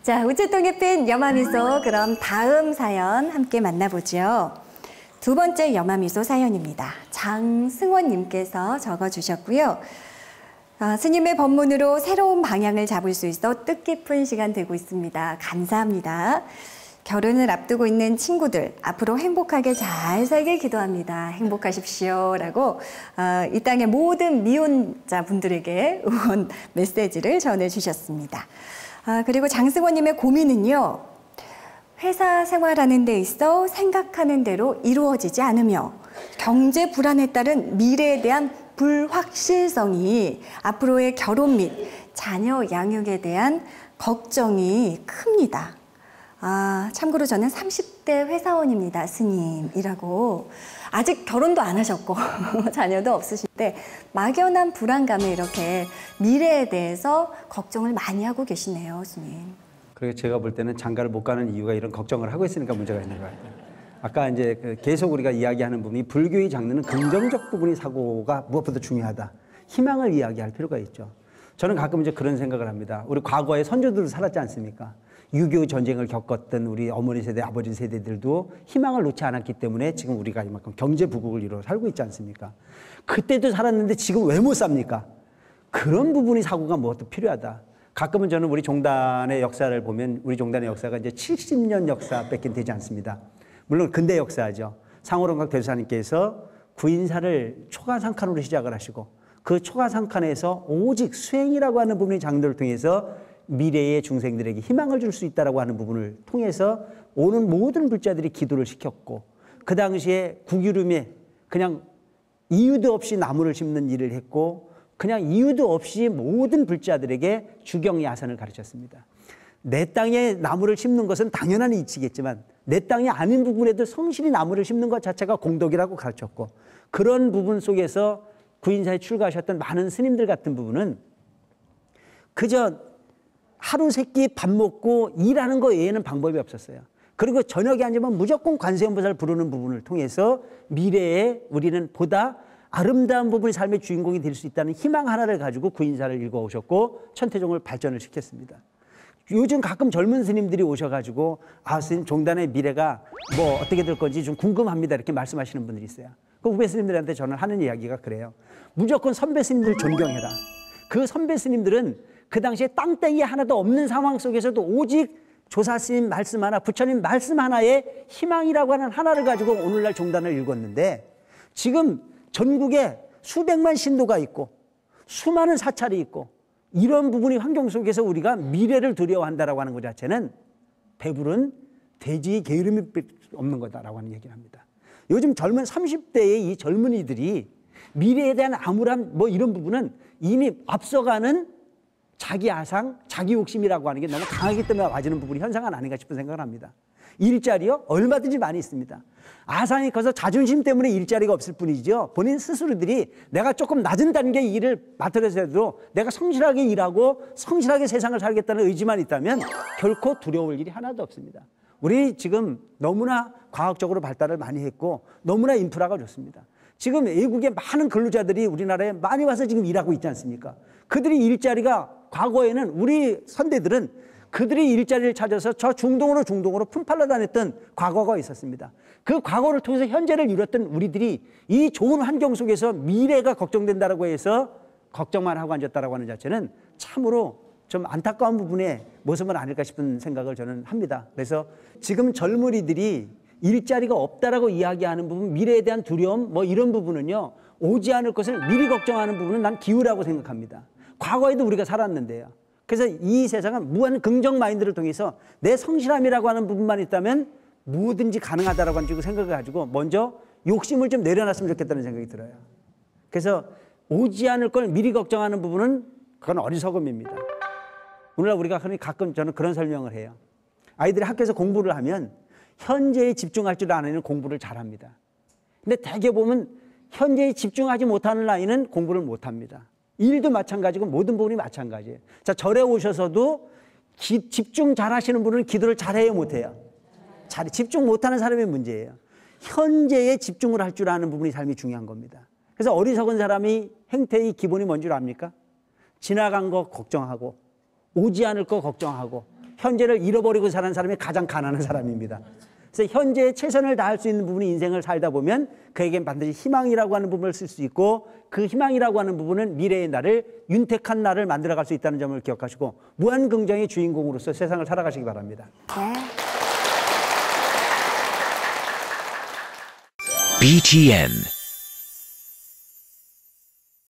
자, 우체통에 핀 염화미소, 그럼 다음 사연 함께 만나보죠. 두 번째 염화미소 사연입니다. 장승원님께서 적어주셨고요. 스님의 법문으로 새로운 방향을 잡을 수 있어 뜻깊은 시간 되고 있습니다. 감사합니다. 결혼을 앞두고 있는 친구들, 앞으로 행복하게 잘 살길 기도합니다. 행복하십시오. 라고 이 땅의 모든 미혼자분들에게 응원 메시지를 전해주셨습니다. 그리고 장승원님의 고민은요, 회사 생활하는 데 있어 생각하는 대로 이루어지지 않으며 경제 불안에 따른 미래에 대한 불확실성이 앞으로의 결혼 및 자녀 양육에 대한 걱정이 큽니다. 참고로 저는 30대 회사원입니다, 스님이라고. 아직 결혼도 안 하셨고 자녀도 없으신데 막연한 불안감에 이렇게 미래에 대해서 걱정을 많이 하고 계시네요, 스님. 그래서 제가 볼 때는 장가를 못 가는 이유가 이런 걱정을 하고 있으니까 문제가 있는 것 같아요. 아까 이제 계속 우리가 이야기하는 부분이 불교의 장르는 긍정적 부분이 사고가 무엇보다 중요하다. 희망을 이야기할 필요가 있죠. 저는 가끔 이제 그런 생각을 합니다. 우리 과거에 선조들도 살았지 않습니까? 6.25 전쟁을 겪었던 우리 어머니 세대, 아버지 세대들도 희망을 놓지 않았기 때문에 지금 우리가 이만큼 경제 부국을 이루어 살고 있지 않습니까? 그때도 살았는데 지금 왜 못 삽니까? 그런 부분이 사고가 무엇도 필요하다. 가끔은 저는 우리 종단의 역사를 보면 우리 종단의 역사가 이제 70년 역사밖에 되지 않습니다. 물론 근대 역사죠. 상호론각 대도사님께서 구인사를 초가상칸으로 시작을 하시고 그 초가상칸에서 오직 수행이라고 하는 부분의 장도를 통해서 미래의 중생들에게 희망을 줄 수 있다라고 하는 부분을 통해서 오는 모든 불자들이 기도를 시켰고 그 당시에 국유름에 그냥 이유도 없이 나무를 심는 일을 했고 그냥 이유도 없이 모든 불자들에게 주경야산을 가르쳤습니다. 내 땅에 나무를 심는 것은 당연한 이치겠지만 내 땅이 아닌 부분에도 성실히 나무를 심는 것 자체가 공덕이라고 가르쳤고 그런 부분 속에서 구인사에 출가하셨던 많은 스님들 같은 부분은 그저 하루 세끼 밥 먹고 일하는 거 외에는 방법이 없었어요. 그리고 저녁에 앉으면 무조건 관세음보살 부르는 부분을 통해서 미래에 우리는 보다 아름다운 부분이 삶의 주인공이 될 수 있다는 희망 하나를 가지고 구인사를 읽어오셨고 천태종을 발전을 시켰습니다. 요즘 가끔 젊은 스님들이 오셔가지고 스님 종단의 미래가 뭐 어떻게 될 건지 좀 궁금합니다 이렇게 말씀하시는 분들이 있어요. 그 후배 스님들한테 저는 하는 이야기가 그래요. 무조건 선배 스님들 존경해라. 그 선배 스님들은 그 당시에 땅땡이 하나도 없는 상황 속에서도 오직 조사스님 말씀 하나, 부처님 말씀 하나에 희망이라고 하는 하나를 가지고 오늘날 종단을 읽었는데 지금 전국에 수백만 신도가 있고 수많은 사찰이 있고 이런 부분이 환경 속에서 우리가 미래를 두려워한다라고 하는 것 자체는 배부른 돼지의 게으름이 없는 거다라고 하는 얘기를 합니다. 요즘 젊은 30대의 이 젊은이들이 미래에 대한 암울함 뭐 이런 부분은 이미 앞서가는 자기 아상, 자기 욕심이라고 하는 게 너무 강하기 때문에 와지는 부분이 현상은 아닌가 싶은 생각을 합니다. 일자리요? 얼마든지 많이 있습니다. 아상이 커서 자존심 때문에 일자리가 없을 뿐이죠. 본인 스스로들이 내가 조금 낮은 단계의 일을 맡으려도 내가 성실하게 일하고 성실하게 세상을 살겠다는 의지만 있다면 결코 두려울 일이 하나도 없습니다. 우리 지금 너무나 과학적으로 발달을 많이 했고 너무나 인프라가 좋습니다. 지금 외국의 많은 근로자들이 우리나라에 많이 와서 지금 일하고 있지 않습니까? 그들이 일자리가 과거에는 우리 선대들은 그들이 일자리를 찾아서 저 중동으로 품팔러 다녔던 과거가 있었습니다. 그 과거를 통해서 현재를 이뤘던 우리들이 이 좋은 환경 속에서 미래가 걱정된다고 해서 걱정만 하고 앉았다고 하는 자체는 참으로 좀 안타까운 부분의 모습은 아닐까 싶은 생각을 저는 합니다. 그래서 지금 젊은이들이 일자리가 없다라고 이야기하는 부분, 미래에 대한 두려움 뭐 이런 부분은요, 오지 않을 것을 미리 걱정하는 부분은 난 기우라고 생각합니다. 과거에도 우리가 살았는데요. 그래서 이 세상은 무한 긍정 마인드를 통해서 내 성실함이라고 하는 부분만 있다면 뭐든지 가능하다라고 하는 생각을 가지고 먼저 욕심을 좀 내려놨으면 좋겠다는 생각이 들어요. 그래서 오지 않을 걸 미리 걱정하는 부분은 그건 어리석음입니다. 오늘날 우리가 가끔 저는 그런 설명을 해요. 아이들이 학교에서 공부를 하면 현재에 집중할 줄 아는 공부를 잘합니다. 근데 대개 보면 현재에 집중하지 못하는 아이는 공부를 못합니다. 일도 마찬가지고 모든 부분이 마찬가지예요. 자, 절에 오셔서도 집중 잘 하시는 분은 기도를 잘해요, 못해요? 집중 못하는 사람의 문제예요. 현재에 집중을 할 줄 아는 부분이 삶이 중요한 겁니다. 그래서 어리석은 사람이 행태의 기본이 뭔 줄 압니까? 지나간 거 걱정하고 오지 않을 거 걱정하고 현재를 잃어버리고 사는 사람이 가장 가난한 사람입니다. 그래서 현재에 최선을 다할 수 있는 부분이 인생을 살다 보면 그에겐 반드시 희망이라고 하는 부분을 쓸 수 있고 그 희망이라고 하는 부분은 미래의 나를 윤택한 나를 만들어갈 수 있다는 점을 기억하시고 무한긍정의 주인공으로서 세상을 살아가시기 바랍니다. 네. BTN